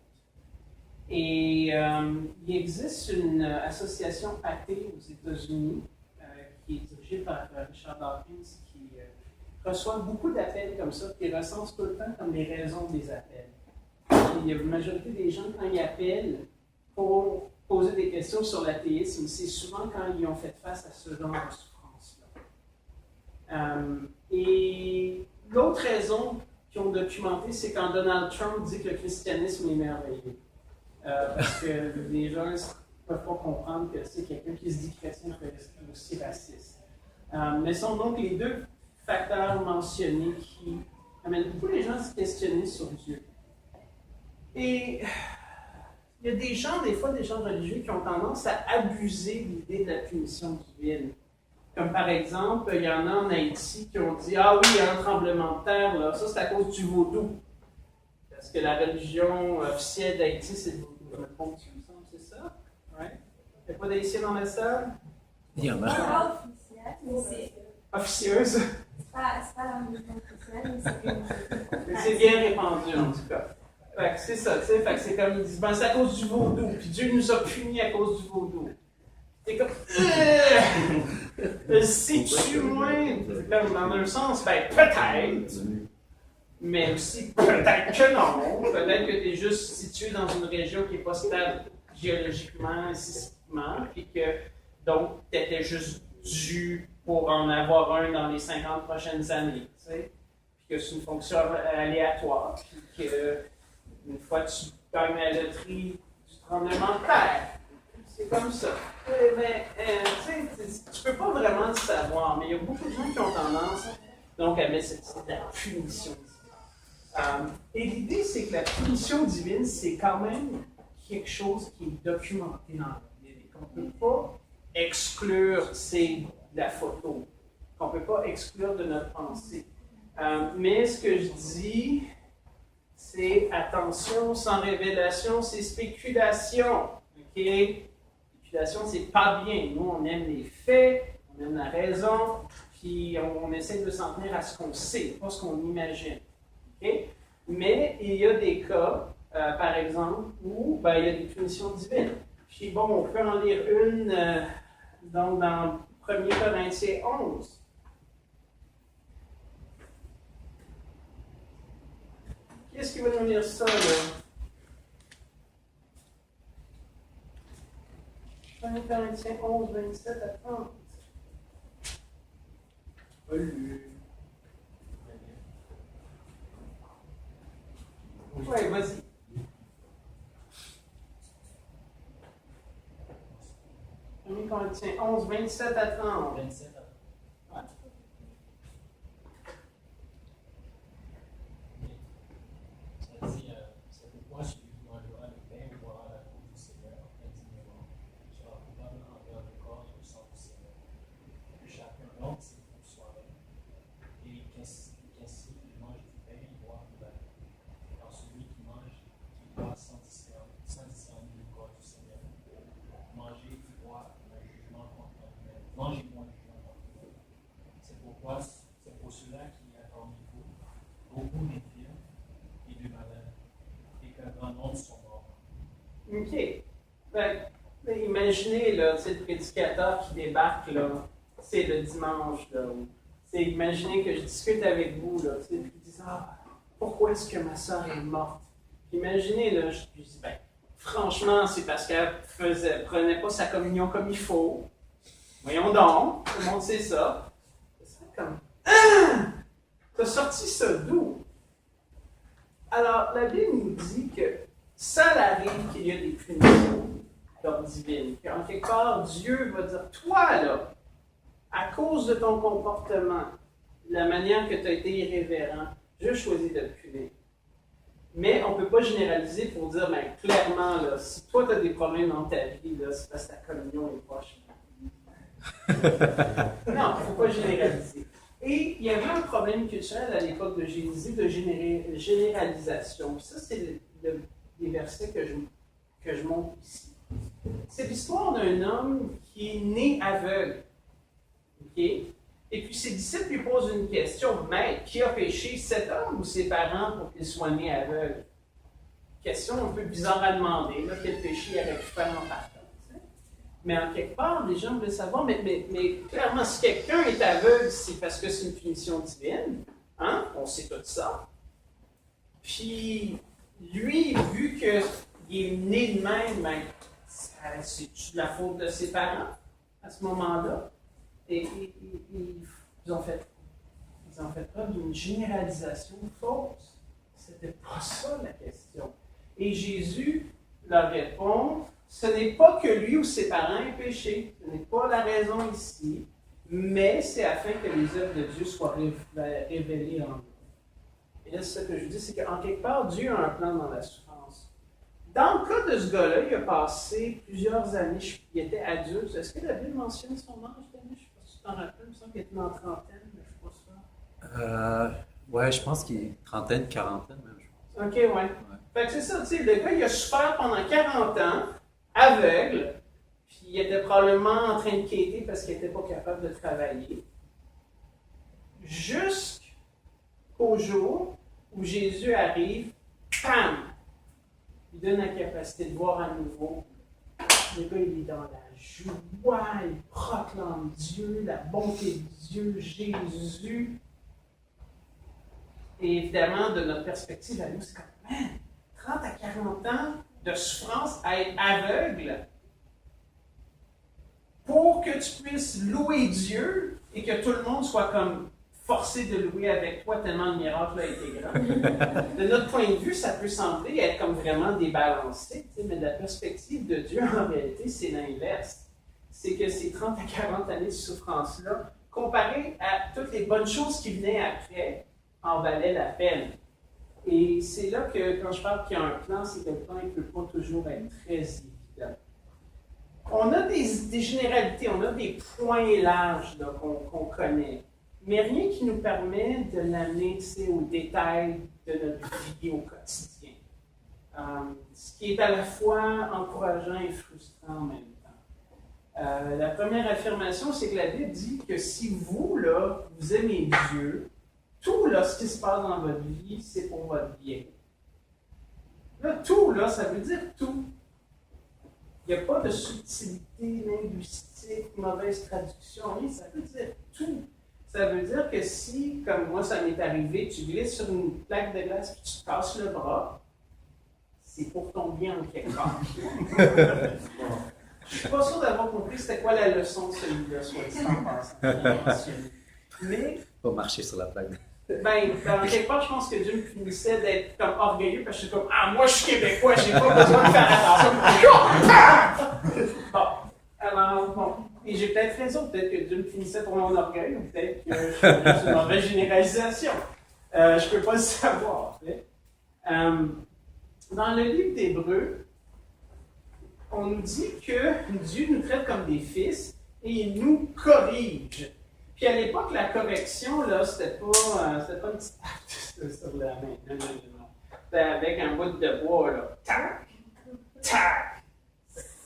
Et il existe une association athée aux États-Unis qui est dirigée par Richard Dawkins qui reçoit beaucoup d'appels comme ça, qui recense tout le temps comme les raisons des appels. Et la majorité des gens, quand ils appellent pour poser des questions sur l'athéisme, c'est souvent quand ils ont fait face à ce genre de souffrance-là. Et l'autre raison qu'ils ont documentée, c'est quand Donald Trump dit que le christianisme est merveilleux. Parce que les gens ne peuvent pas comprendre que c'est quelqu'un qui se dit chrétien peut être aussi raciste. Mais ce sont donc les deux facteurs mentionnés qui amènent beaucoup les gens à se questionner sur Dieu. Et il y a des gens, des fois, des gens religieux qui ont tendance à abuser de l'idée de la punition divine. Comme par exemple, il y en a en Haïti qui ont dit « Ah oui, il y a un tremblement de terre, là. Ça c'est à cause du vaudou. » Parce que la religion officielle d'Haïti, c'est le vaudou. Je me trompe, il me semble, c'est ça? Ouais. Il n'y a pas d'Haïtiens dans la salle? Il y en a. Pas officiel, mais c'est Officieuse? pas la religion officielle, mais C'est bien répandu, en tout cas. Fait que c'est ça, tu sais. Fait que c'est comme ils disent, ben c'est à cause du vaudou, puis Dieu nous a punis à cause du vaudou. C'est comme, si tu moins, comme dans un sens, ben peut-être, mais aussi peut-être que non. Peut-être que tu es juste situé dans une région qui n'est pas stable géologiquement et sismiquement, puis que donc tu étais juste dû pour en avoir un dans les 50 prochaines années, tu sais. Puis que c'est une fonction aléatoire, puis que une fois que tu gagnes la loterie du tremblement de terre, c'est comme ça. Mais tu peux pas vraiment le savoir, mais il y a beaucoup de gens qui ont tendance donc à mettre cette idée de la punition divine. Et l'idée, c'est que la punition divine, c'est quand même quelque chose qui est documenté dans la Bible, qu'on ne peut pas exclure, c'est la photo, qu'on ne peut pas exclure de notre pensée. Mais ce que je dis, c'est attention, sans révélation, c'est spéculation. OK? Spéculation, c'est pas bien. Nous, on aime les faits, on aime la raison, puis on essaie de s'en tenir à ce qu'on sait, pas ce qu'on imagine. Okay? Mais il y a des cas, par exemple, où il y a des punitions divines. Puis bon, on peut en lire une donc dans 1 Corinthiens 11. Qu'est-ce qui va nous dire ça, là? 1 Corinthiens 11, 27 à 30. Pas lu. Ouais, vas-y. Corinthiens 11, 27 à 30. 27 à 30. Ouais. Ça dit, c'est pourquoi celui qui mangera le pain ou boira la coupe du Seigneur indignement sera coupable envers le corps et le sang du Seigneur. Que chacun donc c'est pour soi-même, et qu'ainsi il mange du pain et boit du vin. Car celui qui mange, qui boit sans discerner le corps du Seigneur, manger et boire un jugement contre lui-même. Mangez-moi un jugement contre lui-même. C'est pour cela qu'il y a parmi vous beaucoup d'infirmes et de malades, et qu'un grand nombre sont morts. OK. Imaginez là, le prédicateur qui débarque là, c'est le dimanche, là, où, imaginez que je discute avec vous, là, puis je dis, pourquoi est-ce que ma soeur est morte? Imaginez, là, je dis, ben, franchement, c'est parce qu'elle prenait pas sa communion comme il faut. Voyons donc, tout le monde sait ça. C'est comme, t'as sorti ça d'où? Alors, la Bible nous dit que ça arrive qu'il y a des punitions d'ordre divine. En quelque part, Dieu va dire, toi, là, à cause de ton comportement, la manière que tu as été irrévérent, je choisis de te punir. Mais on ne peut pas généraliser pour dire, ben, clairement, là, si toi, tu as des problèmes dans ta vie, là, c'est parce que ta communion est proche. Non, il ne faut pas généraliser. Et il y avait un problème culturel à l'époque de Jésus de généralisation. Ça, c'est les versets que je montre ici. C'est l'histoire d'un homme qui est né aveugle. Okay? Et puis ses disciples lui posent une question. Maître, qui a péché, cet homme ou ses parents pour qu'il soit né aveugle? Question un peu bizarre à demander. Là, quel péché aurait pu faire en partant? Mais en quelque part, les gens veulent savoir, mais clairement, si quelqu'un est aveugle, c'est parce que c'est une punition divine. Hein? On sait tout ça. Puis, lui, vu qu'il est né de même, ben, c'est de la faute de ses parents à ce moment-là. Et ils ont fait preuve d'une généralisation fausse. C'était pas ça la question. Et Jésus leur répond, ce n'est pas que lui ou ses parents aient péché. Ce n'est pas la raison ici, mais c'est afin que les œuvres de Dieu soient révélées en eux. Et là, ce que je dis, c'est qu'en quelque part, Dieu a un plan dans la souffrance. Dans le cas de ce gars-là, il a passé plusieurs années, il était adulte. Est-ce que la Bible mentionne son âge d'année? Je ne sais pas si tu t'en rappelles, il me semble qu'il était dans la trentaine, mais je ne suis pas sûr. Ouais, je pense qu'il est trentaine, quarantaine même, je pense. OK, ouais. Fait que c'est ça, tu sais, le gars, il a souffert pendant 40 ans, aveugle, puis il était probablement en train de quêter parce qu'il n'était pas capable de travailler. Jusqu'au jour où Jésus arrive, pam! Il donne la capacité de voir à nouveau. Le gars, il est dans la joie, il proclame Dieu, la bonté de Dieu, Jésus. Et évidemment, de notre perspective à nous, c'est comme, man, 30 à 40 ans de souffrance à être aveugle pour que tu puisses louer Dieu et que tout le monde soit comme forcé de louer avec toi tellement le miracle a été grand. De notre point de vue, ça peut sembler être comme vraiment débalancé, mais de la perspective de Dieu, en réalité, c'est l'inverse. C'est que ces 30 à 40 années de souffrance-là, comparées à toutes les bonnes choses qui venaient après, en valaient la peine. Et c'est là que, quand je parle qu'il y a un plan, c'est que le plan ne peut pas toujours être très évident. On a des généralités, on a des points larges là, qu'on connaît, mais rien qui nous permet de l'amener aux détails de notre vie au quotidien. Ce qui est à la fois encourageant et frustrant en même temps. La première affirmation, c'est que la Bible dit que si vous, là, vous aimez Dieu, tout là, ce qui se passe dans votre vie, c'est pour votre bien. Là, tout, là, ça veut dire tout. Il n'y a pas de subtilité linguistique, mauvaise traduction, rien, ça veut dire tout. Ça veut dire que si, comme moi, ça m'est arrivé, tu glisses sur une plaque de glace et tu te casses le bras, c'est pour ton bien en quelque part. Je ne suis pas sûr d'avoir compris c'était quoi la leçon de celui-là, soit dit en passant. Mais Pas marcher sur la plaque. ben, en quelque part, je pense que Dieu me punissait d'être comme orgueilleux parce que je suis comme, moi je suis québécois, j'ai pas besoin de faire attention. Bon, alors, bon. Et j'ai peut-être raison, peut-être que Dieu me punissait pour mon orgueil, ou peut-être que je fais une mauvaise généralisation. Je ne peux pas le savoir. Dans le livre d'Hébreux, on nous dit que Dieu nous traite comme des fils et il nous corrige. Puis à l'époque, la correction, là, c'était pas une petite tape sur la main. Non. C'était avec un bout de bois, là. Tac! Tac!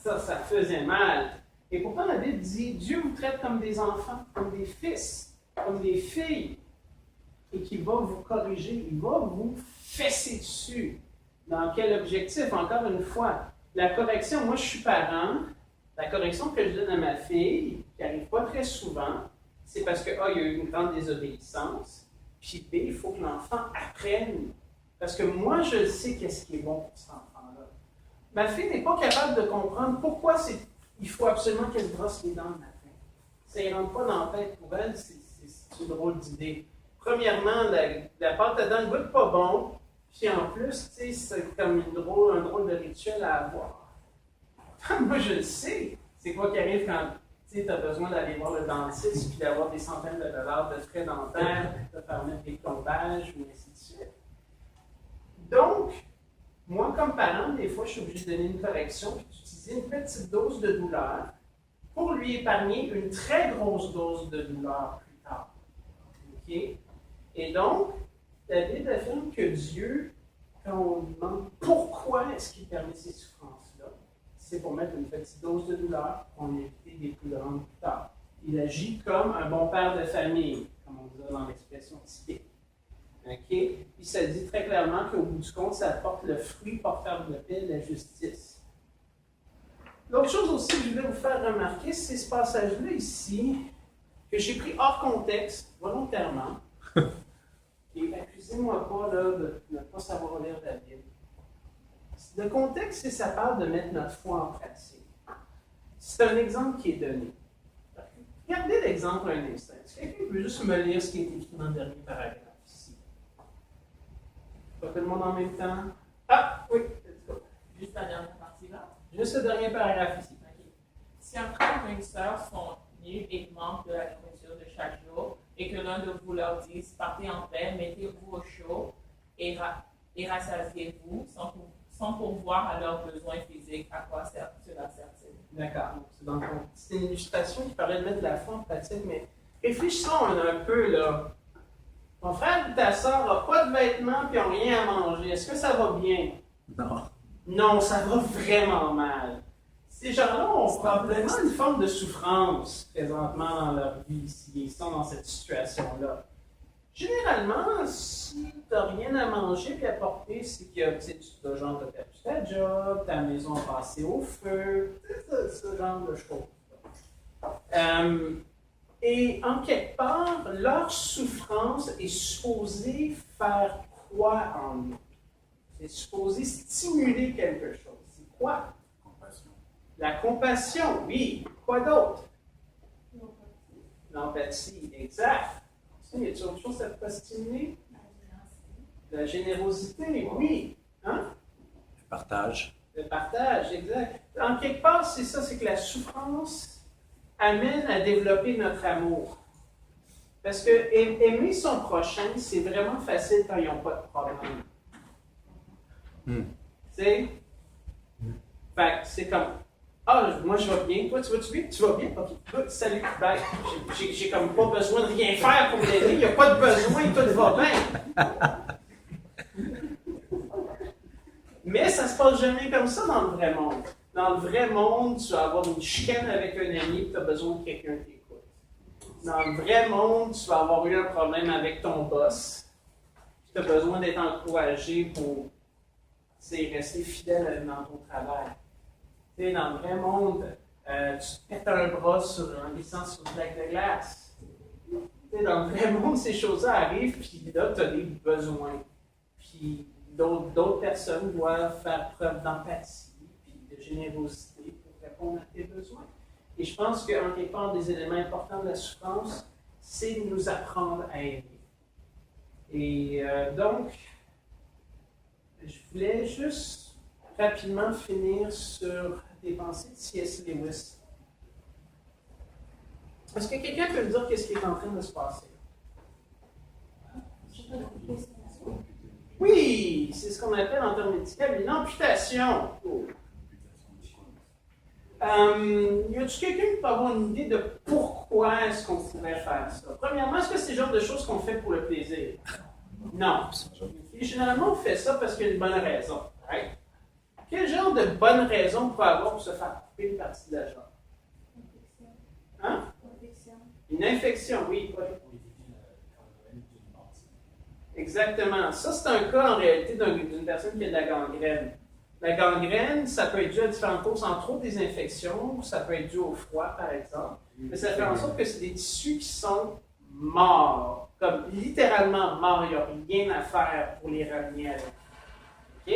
Ça faisait mal. Et pourtant, la Bible dit, Dieu vous traite comme des enfants, comme des fils, comme des filles, et qu'il va vous corriger, il va vous fesser dessus. Dans quel objectif? Encore une fois, la correction, moi je suis parent, la correction que je donne à ma fille, qui n'arrive pas très souvent, c'est parce que A, il y a eu une grande désobéissance, puis B, il faut que l'enfant apprenne. Parce que moi, je sais qu'est-ce qui est bon pour cet enfant-là. Ma fille n'est pas capable de comprendre pourquoi il faut absolument qu'elle se brosse les dents le matin. Ça ne rentre pas dans la tête pour elle, c'est une drôle d'idée. Premièrement, la pâte à dents ne goûte pas bon, puis en plus, c'est comme un drôle de rituel à avoir. Moi, je le sais. C'est quoi qui arrive quand tu as besoin d'aller voir le dentiste puis d'avoir des centaines de dollars de frais dentaires, de faire mettre des plombages ou ainsi de suite. Donc, moi, comme parent, des fois, je suis obligé de donner une correction puis d'utiliser une petite dose de douleur pour lui épargner une très grosse dose de douleur plus tard. OK? Et donc, la Bible affirme que Dieu, quand on lui demande pourquoi est-ce qu'il permet ces souffrances-là, c'est pour mettre une petite dose de douleur pour en éviter des plus grandes plus tard. Il agit comme un bon père de famille, comme on dit dans l'expression typique. OK? Puis ça dit très clairement qu'au bout du compte, ça apporte le fruit porteur de paix, la justice. L'autre chose aussi que je voulais vous faire remarquer, c'est ce passage-là ici, que j'ai pris hors contexte, volontairement. Et accusez-moi pas là, de ne pas savoir lire la Bible. Le contexte, c'est que ça parle de mettre notre foi en pratique. C'est un exemple qui est donné. Regardez l'exemple un instant. Est-ce que quelqu'un peut juste me lire ce qui est écrit dans le dernier paragraphe ici? Pas tout le monde en même temps? Ah, oui, let's go. Juste la dernière partie là. Juste le dernier paragraphe ici. Ok. Si un frère ou une sœur sont nus et manquent de la nourriture de chaque jour, et que l'un de vous leur dise, partez en paix, mettez-vous au chaud et rassasiez-vous, sans pourvoir à leurs besoins physiques, à quoi cela sert-il? D'accord. C'est une illustration qui parlait de mettre de la foi en pratique, mais réfléchissons un peu là. Ton frère ou ta soeur n'a pas de vêtements et n'ont rien à manger. Est-ce que ça va bien? Non. Non, ça va vraiment mal. Ces gens-là ont probablement une forme de souffrance présentement dans leur vie, s'ils sont dans cette situation-là. Généralement, si tu n'as rien à manger et à porter, c'est que tu as genre de perdu ta job, ta maison a passé au feu, ce genre de choses. Et en quelque part, leur souffrance est supposée faire quoi en nous? C'est supposé stimuler quelque chose. C'est quoi? Compassion. La compassion, oui. Quoi d'autre? L'empathie, exact. Y a-t-il autre chose à pas stimuler? La générosité, oui. Hein? Le partage. Le partage, exact. En quelque part, c'est ça, c'est que la souffrance amène à développer notre amour. Parce que aimer son prochain, c'est vraiment facile quand ils n'ont pas de problème. Tu sais? Fait que c'est comme, moi je vais bien, toi tu vas-tu bien? Tu vas bien? Ok, good, salut, bye. J'ai comme pas besoin de rien faire pour l'aider, il n'y a pas de besoin, tout va bien. Mais ça se passe jamais comme ça dans le vrai monde. Dans le vrai monde, tu vas avoir une chicane avec un ami et tu as besoin de quelqu'un qui écoute. Dans le vrai monde, tu vas avoir eu un problème avec ton boss. Tu as besoin d'être encouragé pour rester fidèle dans ton travail. T'sais, dans le vrai monde, tu te pètes un bras en glissant sur une plaque de glace. T'sais, dans le vrai monde, ces choses-là arrivent, puis là, tu as des besoins. Puis d'autres personnes doivent faire preuve d'empathie et de générosité pour répondre à tes besoins. Et je pense qu'en quelque part, des éléments importants de la souffrance, c'est de nous apprendre à aimer. Et donc, je voulais juste rapidement finir sur des pensées de C.S. Lewis. Est-ce que quelqu'un peut me dire qu'est-ce qui est en train de se passer? Oui, c'est ce qu'on appelle en termes médicaux une amputation. Y a-t-il quelqu'un qui peut avoir une idée de pourquoi est-ce qu'on pourrait faire ça? Premièrement, est-ce que c'est le genre de choses qu'on fait pour le plaisir? Non. Et généralement, on fait ça parce qu'il y a une bonne raison. Right? Quel genre de bonne raison on peut avoir pour se faire couper une partie de la jambe? Hein? Une infection, oui. Exactement. Ça, c'est un cas en réalité d'une personne qui a de la gangrène. La gangrène, ça peut être dû à différentes causes, entre autres des infections, ça peut être dû au froid, par exemple. Mais ça fait en sorte que c'est des tissus qui sont morts, comme littéralement morts, il n'y a rien à faire pour les ramener à la vie. OK?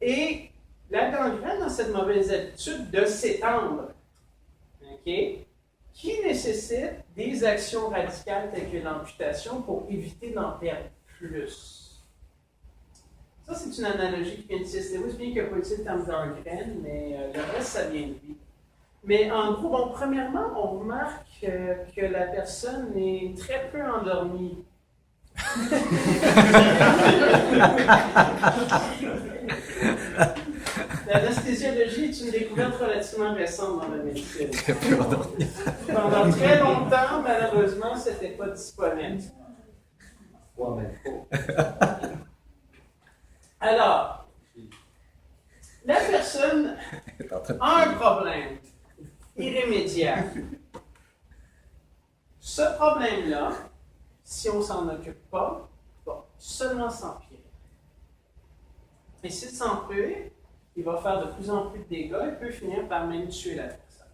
Et la gangrène a cette mauvaise habitude de s'étendre, OK? Qui nécessite des actions radicales telles que l'amputation pour éviter d'en perdre plus. Ça, c'est une analogie qui vient de C.S. Lewis, bien qu'il n'y a pas utilisé le terme gangrène, mais le reste, ça vient de lui. Mais en gros, bon, premièrement, on remarque que la personne est très peu endormie. L'anesthésiologie est une découverte relativement récente dans la médecine. Pendant très longtemps, malheureusement, ce n'était pas disponible. Alors, la personne a un problème irrémédiable. Ce problème-là, si on ne s'en occupe pas, va seulement s'empirer. Et s'il s'empire, il va faire de plus en plus de dégâts et peut finir par même tuer la personne.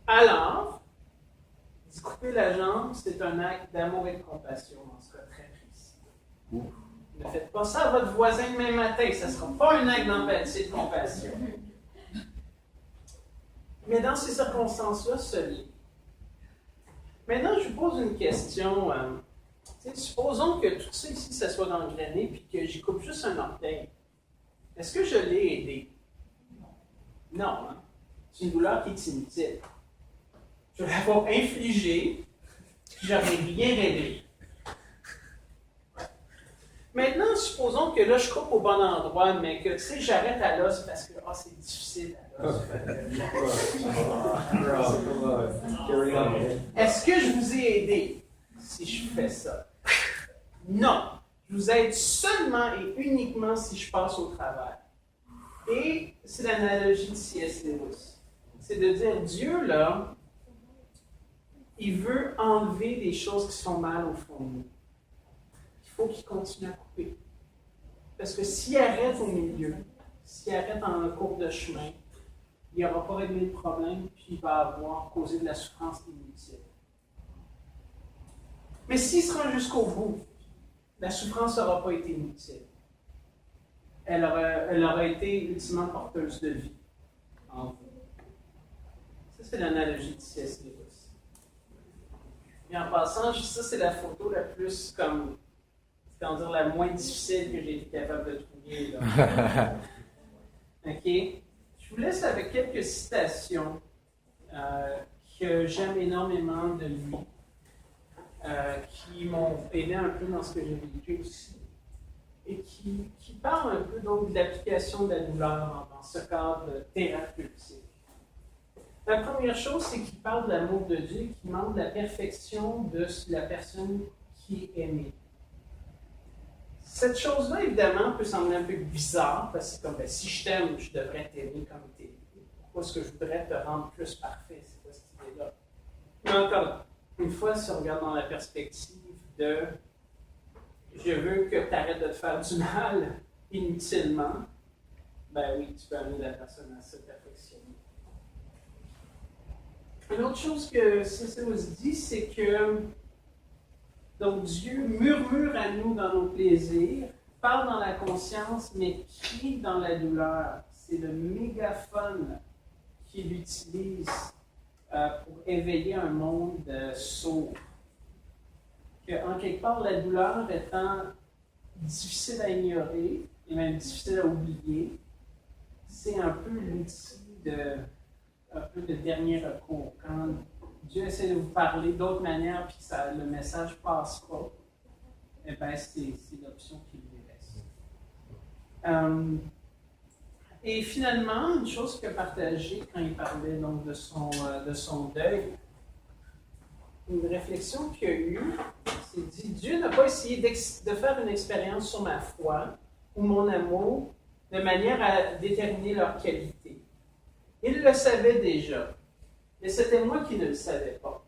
Alors, se couper la jambe, c'est un acte d'amour et de compassion dans ce cas très précis. Ne faites pas ça à votre voisin demain matin, ça ne sera pas un acte d'empathie et de compassion. Mais dans ces circonstances-là, ce lit. Maintenant, je vous pose une question. Supposons que tout ça ici, ça soit gangréné puis que j'y coupe juste un orteil. Est-ce que je l'ai aidé? Non. Hein? C'est une douleur qui est inutile. Je vais l'avoir infligée, je n'aurais rien aidé. Maintenant, supposons que là, je coupe au bon endroit, mais que, tu sais, j'arrête à l'os parce que, c'est difficile à l'os. Est-ce que je vous ai aidé si je fais ça? Non. Je vous aide seulement et uniquement si je passe au travers. Et c'est l'analogie de C.S. Lewis. C'est de dire, Dieu, là, il veut enlever des choses qui sont mal au fond de nous. Il faut qu'il continue à couper. Parce que s'il arrête au milieu, s'il arrête en cours de chemin, il n'aura pas réglé le problème, puis il va avoir causé de la souffrance inutile. Mais s'il se rend jusqu'au bout, la souffrance n'aura pas été inutile. Elle aura été ultimement porteuse de vie en vous. Ça, c'est l'analogie de C.S. Lewis. Et en passant, ça, c'est la photo la plus comme, comment dire, la moins difficile que j'ai été capable de trouver. Là. OK? Je vous laisse avec quelques citations que j'aime énormément de lui, qui m'ont aidé un peu dans ce que j'ai vécu aussi, et qui parlent un peu donc de l'application de la douleur dans ce cadre thérapeutique. La première chose, c'est qu'il parle de l'amour de Dieu, qui demande la perfection de la personne qui est aimée. Cette chose-là, évidemment, peut sembler un peu bizarre, parce que c'est comme, si je t'aime, je devrais t'aimer comme t'es. Pourquoi est-ce que je voudrais te rendre plus parfait? C'est quoi cette idée-là? Mais encore, une fois, si on regarde dans la perspective de je veux que tu arrêtes de te faire du mal inutilement, ben oui, tu peux amener la personne à se perfectionner. Une autre chose que C.S. Lewis dit, c'est que donc Dieu murmure à nous dans nos plaisirs, parle dans la conscience, mais crie dans la douleur. C'est le mégaphone qu'il utilise pour éveiller un monde sourd. En quelque part, la douleur étant difficile à ignorer et même difficile à oublier, c'est un peu l'outil de dernier recours. Quand Dieu essaie de vous parler d'autres manières puis que le message ne passe pas, eh bien, c'est l'option qui lui reste. Et finalement, une chose qu'il a partagée quand il parlait donc de son deuil, une réflexion qu'il a eue, c'est dit, Dieu n'a pas essayé de faire une expérience sur ma foi ou mon amour de manière à déterminer leur qualité. Il le savait déjà, mais c'était moi qui ne le savais pas.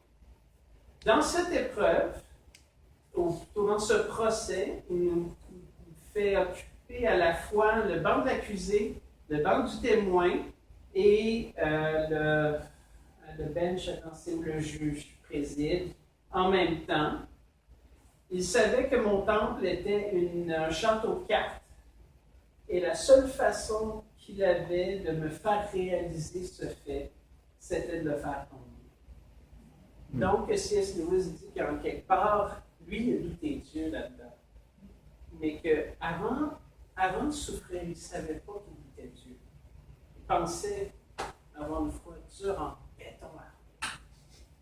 Dans cette épreuve, ou plutôt dans ce procès, il nous fait occuper à la fois le banc de l'accusé, le banc du témoin et le bench avancé où le juge préside. En même temps, il savait que mon temple était un château de cartes et la seule façon qu'il avait de me faire réaliser ce fait, c'était de le faire tomber. Donc, C.S. Lewis dit qu'en quelque part, lui, il a douté Dieu là-dedans. Mais qu'avant de souffrir, il ne savait pas qu'il doutait Dieu. Il pensait avoir une foi dure en béton.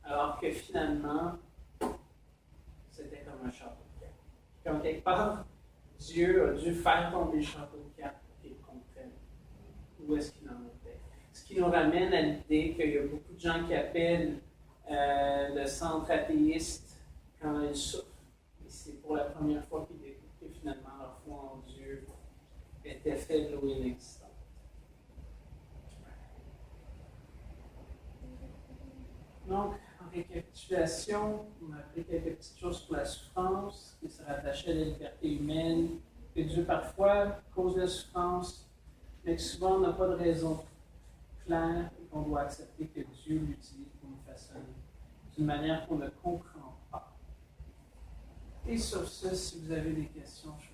Alors que finalement, c'était comme un château de cartes. Qu'en quelque part, Dieu a dû faire tomber le château de cartes pour qu'il comprenne où est-ce qu'il en était. Ce qui nous ramène à l'idée qu'il y a beaucoup de gens qui appellent le centre athéiste quand ils souffrent. Et c'est pour la première fois qu'ils découvrent que finalement leur foi en Dieu était faible ou inexistante. Donc, en récapitulation, on a appris quelques petites choses pour la souffrance, qui se rattachait à la liberté humaine, que Dieu parfois cause la souffrance, mais que souvent on n'a pas de raison claire et qu'on doit accepter que Dieu l'utilise pour nous façonner d'une manière qu'on ne comprend pas. Et sur ce, si vous avez des questions, je